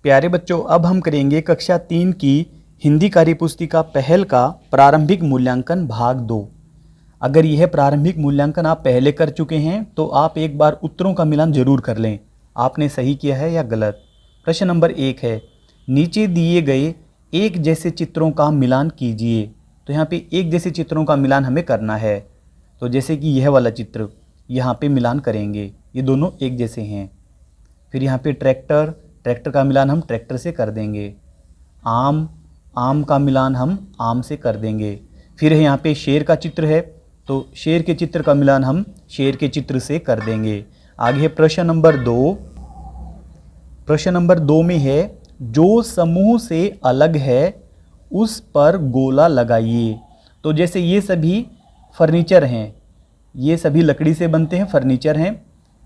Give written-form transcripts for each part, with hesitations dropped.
प्यारे बच्चों, अब हम करेंगे कक्षा 3 की हिंदी कार्यपुस्तिका पहल का प्रारंभिक मूल्यांकन भाग 2। अगर यह प्रारंभिक मूल्यांकन आप पहले कर चुके हैं तो आप एक बार उत्तरों का मिलान जरूर कर लें, आपने सही किया है या गलत। प्रश्न नंबर 1 है, नीचे दिए गए एक जैसे चित्रों का मिलान कीजिए। तो यहाँ पे एक जैसे चित्रों का मिलान हमें करना है। तो जैसे कि यह वाला चित्र यहाँ पे मिलान करेंगे, ये दोनों एक जैसे हैं। फिर यहाँ पे ट्रैक्टर का मिलान हम ट्रैक्टर से कर देंगे। आम का मिलान हम आम से कर देंगे। फिर यहाँ पे शेर का चित्र है, तो शेर के चित्र का मिलान हम शेर के चित्र से कर देंगे। आगे प्रश्न नंबर 2। प्रश्न नंबर 2 में है, जो समूह से अलग है उस पर गोला लगाइए। तो जैसे ये सभी फर्नीचर हैं, ये सभी लकड़ी से बनते हैं, फर्नीचर हैं,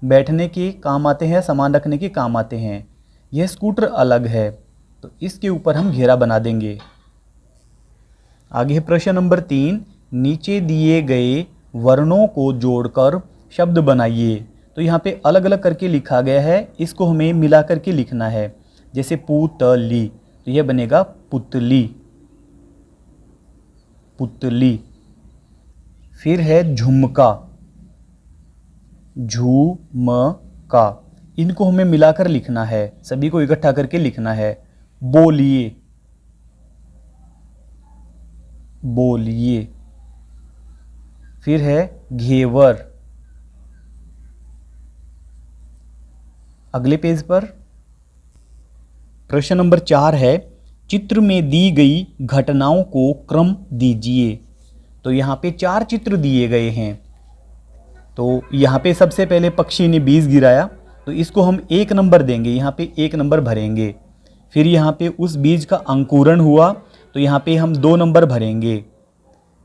बैठने के काम आते हैं, सामान रखने के काम आते हैं। यह स्कूटर अलग है, तो इसके ऊपर हम घेरा बना देंगे। आगे प्रश्न नंबर 3, नीचे दिए गए वर्णों को जोड़कर शब्द बनाइए। तो यहाँ पे अलग अलग करके लिखा गया है, इसको हमें मिला करके लिखना है। जैसे पुतली, तो यह बनेगा पुतली, पुतली। फिर है झुमका, झुमका, इनको हमें मिलाकर लिखना है, सभी को इकट्ठा करके लिखना है। बोलिए, बोलिए। फिर है घेवर। अगले पेज पर प्रश्न नंबर 4 है, चित्र में दी गई घटनाओं को क्रम दीजिए। तो यहाँ पे 4 चित्र दिए गए हैं। तो यहाँ पे सबसे पहले पक्षी ने बीज गिराया, तो इसको हम 1 नंबर देंगे, यहाँ पे 1 नंबर भरेंगे। फिर यहाँ पे उस बीज का अंकुरण हुआ, तो यहाँ पे हम 2 नंबर भरेंगे।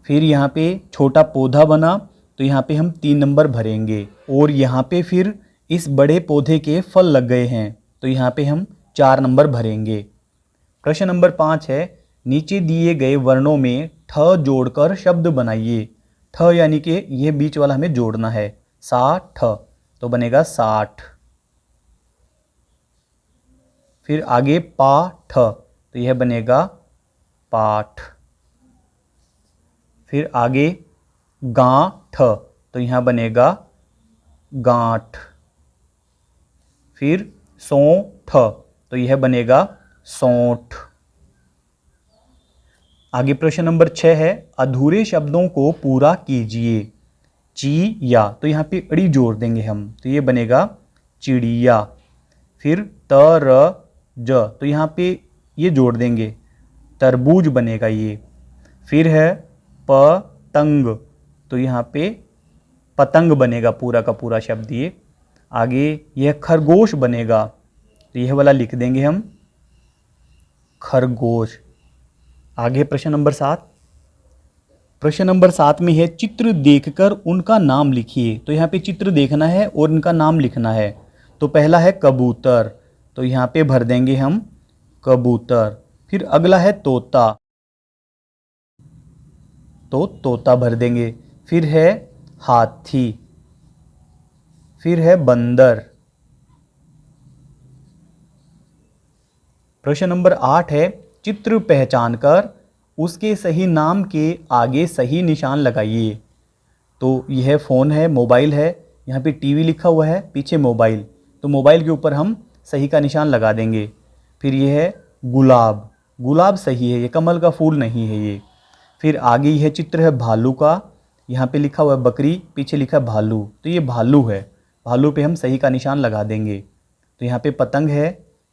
फिर यहाँ पे छोटा पौधा बना, तो यहाँ पे हम 3 नंबर भरेंगे। और यहाँ पे फिर इस बड़े पौधे के फल लग गए हैं, तो यहाँ पे हम 4 नंबर भरेंगे। प्रश्न नंबर 5 है, नीचे दिए गए वर्णों में ठ जोड़कर शब्द बनाइए। ठ यानी कि यह बीच वाला हमें जोड़ना है, सा ठ, तो बनेगा 60। फिर आगे पा ठ, तो यह बनेगा पाठ। फिर आगे गांठ, तो यहां बनेगा गांठ। फिर सौंठ, तो यह बनेगा सौंठ। आगे प्रश्न नंबर 6 है, अधूरे शब्दों को पूरा कीजिए। ची या, तो यहाँ पे अड़ी जोड़ देंगे हम, तो ये बनेगा चिड़िया। फिर तर ज, तो यहाँ पे ये जोड़ देंगे, तरबूज बनेगा ये। फिर है पतंग, तो यहाँ पे पतंग बनेगा पूरा का पूरा शब्द ये। आगे यह खरगोश बनेगा, तो यह वाला लिख देंगे हम खरगोश। आगे प्रश्न नंबर 7। प्रश्न नंबर 7 में है, चित्र देखकर उनका नाम लिखिए। तो यहाँ पे चित्र देखना है और उनका नाम लिखना है। तो पहला है कबूतर, तो यहाँ पे भर देंगे हम कबूतर। फिर अगला है तोता, तो तोता भर देंगे। फिर है हाथी। फिर है बंदर। प्रश्न नंबर 8 है, चित्र पहचानकर उसके सही नाम के आगे सही निशान लगाइए। तो यह फ़ोन है, मोबाइल है, यहाँ पे टीवी लिखा हुआ है, पीछे मोबाइल, तो मोबाइल के ऊपर हम सही का निशान लगा देंगे। फिर यह है गुलाब, गुलाब सही है, ये कमल का फूल नहीं है ये। फिर आगे यह चित्र है भालू का, यहाँ पे लिखा हुआ है बकरी, पीछे लिखा है भालू, तो ये भालू है, भालू पे हम सही का निशान लगा देंगे। तो यहाँ पे पतंग है,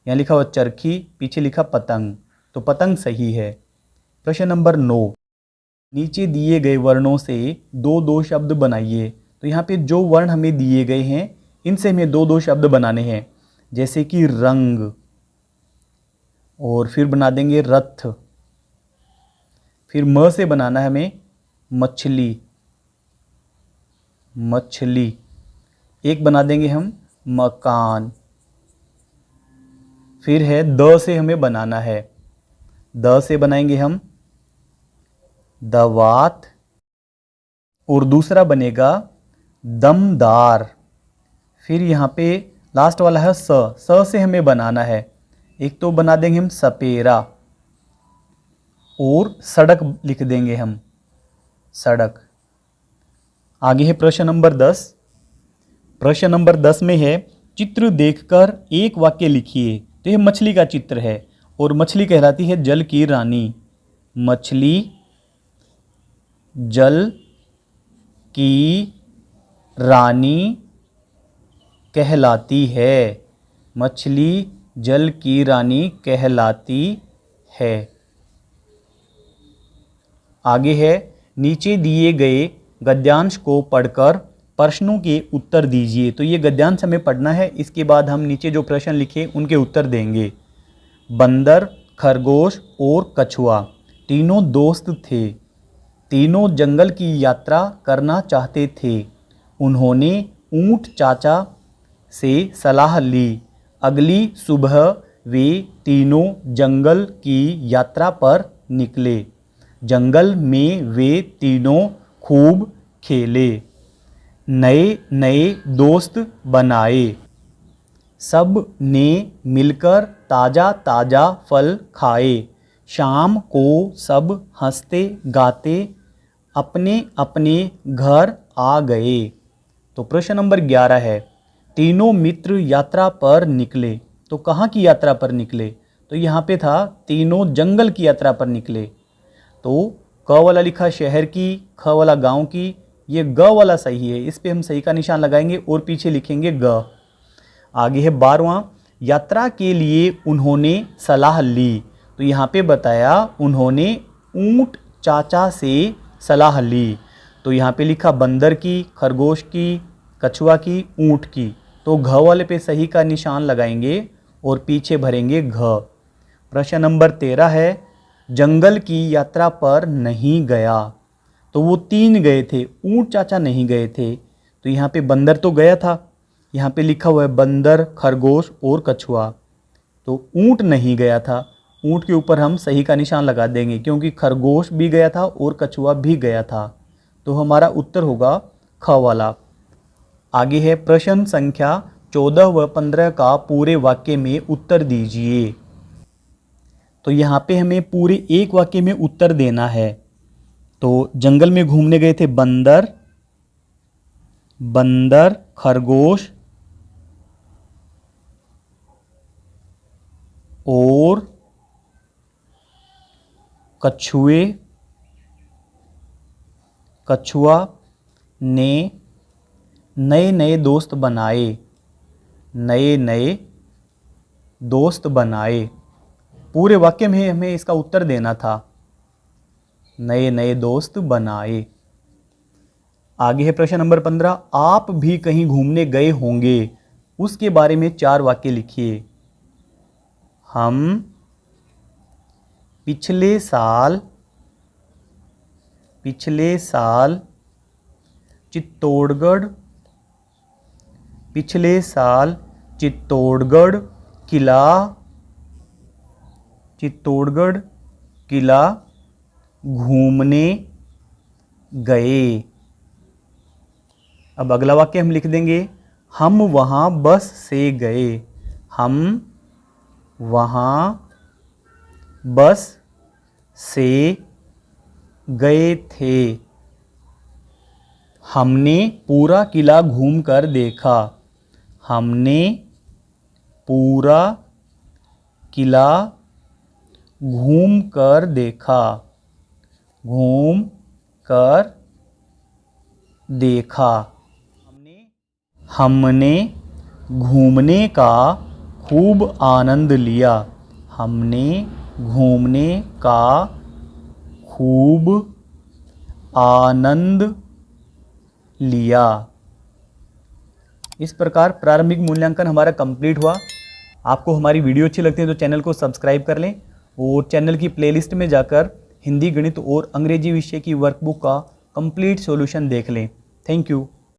यहाँ लिखा हुआ चरखी, पीछे लिखा पतंग, तो पतंग सही है। प्रश्न नंबर 9, नीचे दिए गए वर्णों से 2-2 शब्द बनाइए। तो यहाँ पे जो वर्ण हमें दिए गए हैं, इनसे हमें 2-2 शब्द बनाने हैं। जैसे कि रंग, और फिर बना देंगे रथ। फिर म से बनाना है हमें मछली, मछली। एक बना देंगे हम मकान। फिर है द से हमें बनाना है, द से बनाएंगे हम दवात। और दूसरा बनेगा दमदार। फिर यहाँ पे लास्ट वाला है स, स से हमें बनाना है एक तो बना देंगे हम सपेरा और सड़क लिख देंगे हम सड़क। आगे है प्रश्न नंबर 10। प्रश्न नंबर 10 में है चित्र देखकर एक वाक्य लिखिए। तो यह मछली का चित्र है और मछली कहलाती है जल की रानी। मछली जल की रानी कहलाती है। मछली जल की रानी कहलाती है। आगे है नीचे दिए गए गद्यांश को पढ़कर प्रश्नों के उत्तर दीजिए। तो ये गद्यांश हमें पढ़ना है, इसके बाद हम नीचे जो प्रश्न लिखे उनके उत्तर देंगे। बंदर, खरगोश और कछुआ तीनों दोस्त थे। तीनों जंगल की यात्रा करना चाहते थे। उन्होंने ऊंट चाचा से सलाह ली। अगली सुबह वे तीनों जंगल की यात्रा पर निकले। जंगल में वे तीनों खूब खेले। नए नए दोस्त बनाए। सब ने मिलकर ताज़ा ताज़ा फल खाए। शाम को सब हंसते गाते अपने अपने घर आ गए। तो प्रश्न नंबर 11 है तीनों मित्र यात्रा पर निकले। तो कहाँ की यात्रा पर निकले? तो यहाँ पे था तीनों जंगल की यात्रा पर निकले। तो क वाला लिखा शहर की, ख वाला गांव की, ये ग वाला सही है, इस पे हम सही का निशान लगाएंगे और पीछे लिखेंगे ग। आगे है 12वां यात्रा के लिए उन्होंने सलाह ली। तो यहाँ पे बताया उन्होंने ऊंट चाचा से सलाह ली। तो यहाँ पे लिखा बंदर की, खरगोश की, कछुआ की, ऊंट की। तो घ वाले पे सही का निशान लगाएंगे और पीछे भरेंगे घ। प्रश्न नंबर 13 है जंगल की यात्रा पर नहीं गया। तो वो 3 गए थे, ऊंट चाचा नहीं गए थे। तो यहाँ पे बंदर तो गया था, यहाँ पे लिखा हुआ है बंदर, खरगोश और कछुआ। तो ऊंट नहीं गया था, ऊंट के ऊपर हम सही का निशान लगा देंगे क्योंकि खरगोश भी गया था और कछुआ भी गया था। तो हमारा उत्तर होगा ख वाला। आगे है प्रश्न संख्या 14 व 15 का पूरे वाक्य में उत्तर दीजिए। तो यहाँ पे हमें पूरे एक वाक्य में उत्तर देना है। तो जंगल में घूमने गए थे बंदर, बंदर, खरगोश और कछुए, कछुआ ने नए नए दोस्त बनाए। नए नए दोस्त बनाए। पूरे वाक्य में हमें इसका उत्तर देना था। नए नए दोस्त बनाए। आगे है प्रश्न नंबर 15 आप भी कहीं घूमने गए होंगे, उसके बारे में 4 वाक्य लिखिए। हम पिछले साल चित्तौड़गढ़ चित्तौड़गढ़ किला घूमने गए। अब अगला वाक्य हम लिख देंगे हम वहाँ बस से गए। हम वहाँ बस से गए थे। हमने पूरा किला घूमकर देखा। हमने पूरा किला घूमकर देखा। घूमकर देखा। हमने घूमने का खूब आनंद लिया। हमने घूमने का खूब आनंद लिया। इस प्रकार प्रारंभिक मूल्यांकन हमारा कंप्लीट हुआ। आपको हमारी वीडियो अच्छी लगती है तो चैनल को सब्सक्राइब कर लें और चैनल की प्लेलिस्ट में जाकर हिंदी, गणित और अंग्रेजी विषय की वर्कबुक का कंप्लीट सॉल्यूशन देख लें। Thank you.